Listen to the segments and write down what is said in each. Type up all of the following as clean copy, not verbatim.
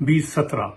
2017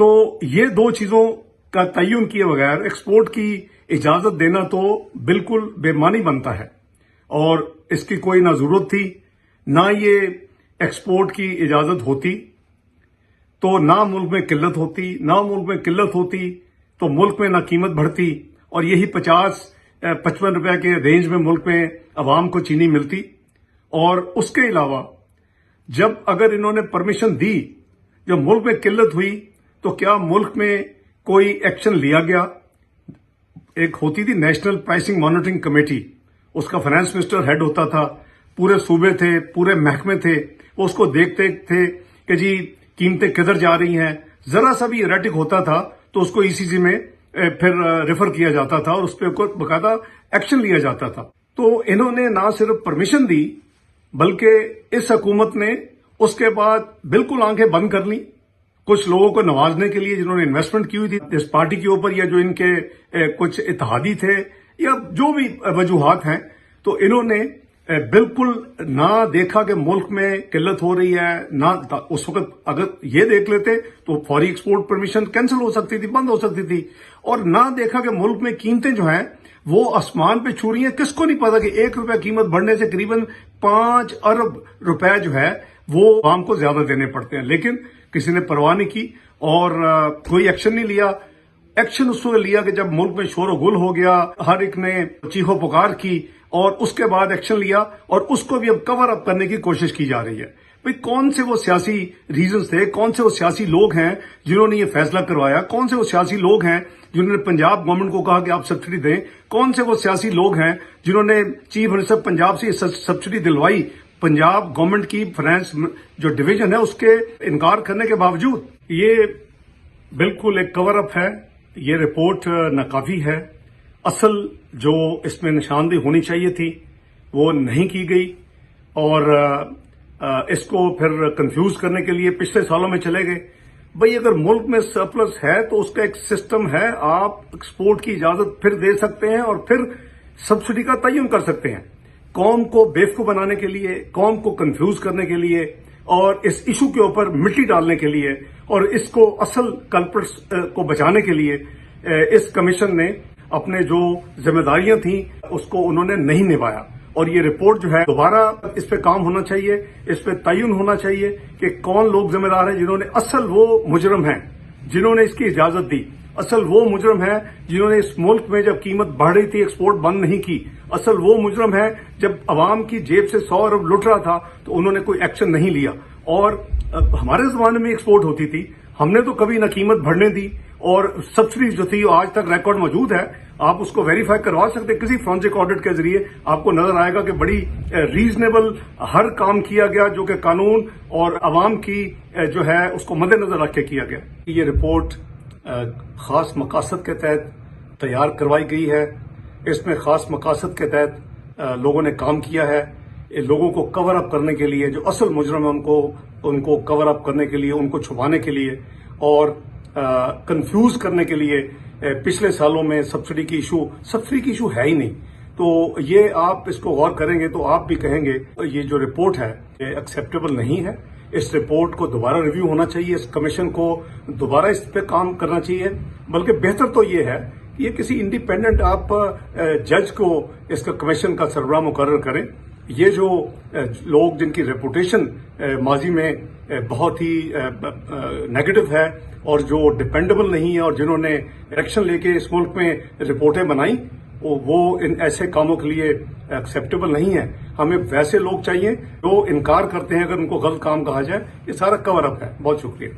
تو یہ دو چیزوں کا تعین کیے بغیر ایکسپورٹ کی اجازت دینا تو بالکل بے معنی بنتا ہے، اور اس کی کوئی نہ ضرورت تھی، نہ یہ ایکسپورٹ کی اجازت ہوتی تو نہ ملک میں قلت ہوتی، نہ ملک میں قلت ہوتی تو ملک میں نہ قیمت بڑھتی، اور یہی 50-55 روپے کے رینج میں ملک میں عوام کو چینی ملتی۔ اور اس کے علاوہ جب اگر انہوں نے پرمیشن دی، جب ملک میں قلت ہوئی تو کیا ملک میں کوئی ایکشن لیا گیا؟ ایک ہوتی تھی نیشنل پرائسنگ مانیٹرنگ کمیٹی، اس کا فائنانس منسٹر ہیڈ ہوتا تھا، پورے صوبے تھے، پورے محکمے تھے، وہ اس کو دیکھتے تھے کہ جی قیمتیں کدھر جا رہی ہیں، ذرا سا بھی ایرٹک ہوتا تھا تو اس کو ای سی جی میں پھر ریفر کیا جاتا تھا اور اس پہ باقاعدہ ایکشن لیا جاتا تھا۔ تو انہوں نے نہ صرف پرمیشن دی بلکہ اس حکومت نے اس کے بعد بالکل آنکھیں بند کر لی کچھ لوگوں کو نوازنے کے لیے جنہوں نے انویسٹمنٹ کی ہوئی تھی اس پارٹی کے اوپر، یا جو ان کے کچھ اتحادی تھے، یا جو بھی وجوہات ہیں، تو انہوں نے بالکل نہ دیکھا کہ ملک میں قلت ہو رہی ہے، نہ اس وقت اگر یہ دیکھ لیتے تو فوری ایکسپورٹ پرمیشن کینسل ہو سکتی تھی، بند ہو سکتی تھی، اور نہ دیکھا کہ ملک میں قیمتیں جو ہیں وہ آسمان پہ چھو رہی ہیں۔ کس کو نہیں پتا کہ 1 روپے قیمت بڑھنے سے قریباً 5 ارب روپے جو ہے وہ عوام کو زیادہ دینے پڑتے ہیں، لیکن کسی نے پرواہ نہیں کی اور کوئی ایکشن نہیں لیا۔ ایکشن اس وقت لیا کہ جب ملک میں شور و گل ہو گیا، ہر ایک نے چیخو پکار کی، اور اس کے بعد ایکشن لیا، اور اس کو بھی اب کور اپ کرنے کی کوشش کی جا رہی ہے۔ بھئی کون سے وہ سیاسی ریزنز تھے، کون سے وہ سیاسی لوگ ہیں جنہوں نے یہ فیصلہ کروایا، کون سے وہ سیاسی لوگ ہیں جنہوں نے پنجاب گورنمنٹ کو کہا کہ آپ سبسڈی دیں، کون سے وہ سیاسی لوگ ہیں جنہوں نے چیف منسٹر پنجاب سے یہ سبسڈی دلوائی پنجاب گورنمنٹ کی فائنانس جو ڈویژن ہے اس کے انکار کرنے کے باوجود۔ یہ بالکل ایک کور اپ ہے، یہ رپورٹ ناکافی ہے، اصل جو اس میں نشاندہی ہونی چاہیے تھی وہ نہیں کی گئی، اور اس کو پھر کنفیوز کرنے کے لیے پچھلے سالوں میں چلے گئے۔ بھئی اگر ملک میں سرپلس ہے تو اس کا ایک سسٹم ہے، آپ ایکسپورٹ کی اجازت پھر دے سکتے ہیں اور پھر سبسڈی کا تعین کر سکتے ہیں، قوم کو بیوقوف بنانے کے لیے، قوم کو کنفیوز کرنے کے لیے، اور اس ایشو کے اوپر مٹی ڈالنے کے لیے، اور اس کو اصل کلپرٹس کو بچانے کے لیے اس کمیشن نے اپنے جو ذمہ داریاں تھیں اس کو انہوں نے نہیں نبھایا۔ اور یہ رپورٹ جو ہے دوبارہ اس پہ کام ہونا چاہیے، اس پہ تعین ہونا چاہیے کہ کون لوگ ذمہ دار ہیں جنہوں نے، اصل وہ مجرم ہیں جنہوں نے اس کی اجازت دی، اصل وہ مجرم ہیں جنہوں نے اس ملک میں جب قیمت بڑھ رہی تھی ایکسپورٹ بند نہیں کی، اصل وہ مجرم ہیں جب عوام کی جیب سے 100 ارب لٹ رہا تھا تو انہوں نے کوئی ایکشن نہیں لیا۔ اور ہمارے زمانے میں ایکسپورٹ ہوتی تھی، ہم نے تو کبھی نہ قیمت بڑھنے دی، اور سبسڈی جو تھی آج تک ریکارڈ موجود ہے، آپ اس کو ویریفائی کروا سکتے، کسی فورنسک آڈٹ کے ذریعے آپ کو نظر آئے گا کہ بڑی ریزنیبل ہر کام کیا گیا جو کہ قانون اور عوام کی جو ہے اس کو مد نظر رکھ کے کیا گیا۔ یہ رپورٹ خاص مقاصد کے تحت تیار کروائی گئی ہے، اس میں خاص مقاصد کے تحت لوگوں نے کام کیا ہے، لوگوں کو کور اپ کرنے کے لیے، جو اصل مجرم ہے ان کو کور اپ کرنے کے لیے، ان کو چھپانے کے لیے، اور کنفیوز کرنے کے لیے۔ پچھلے سالوں میں سبسڈی کی ایشو ہے ہی نہیں، تو یہ آپ اس کو غور کریں گے تو آپ بھی کہیں گے یہ جو رپورٹ ہے یہ ایکسیپٹیبل نہیں ہے، اس رپورٹ کو دوبارہ ریویو ہونا چاہیے، اس کمیشن کو دوبارہ اس پہ کام کرنا چاہیے، بلکہ بہتر تو یہ ہے کہ یہ کسی انڈیپینڈنٹ آپ جج کو اس کا کمیشن کا سربراہ مقرر کریں۔ یہ جو لوگ جن کی ریپوٹیشن ماضی میں بہت ہی نیگیٹو ہے اور جو ڈیپینڈیبل نہیں ہے، اور جنہوں نے ایکشن لے کے اس ملک میں رپورٹیں بنائیں، وہ ان ایسے کاموں کے لیے ایکسیپٹیبل نہیں ہے۔ ہمیں ویسے لوگ چاہیے جو انکار کرتے ہیں اگر ان کو غلط کام کہا جائے۔ یہ سارا کور اپ ہے۔ بہت شکریہ۔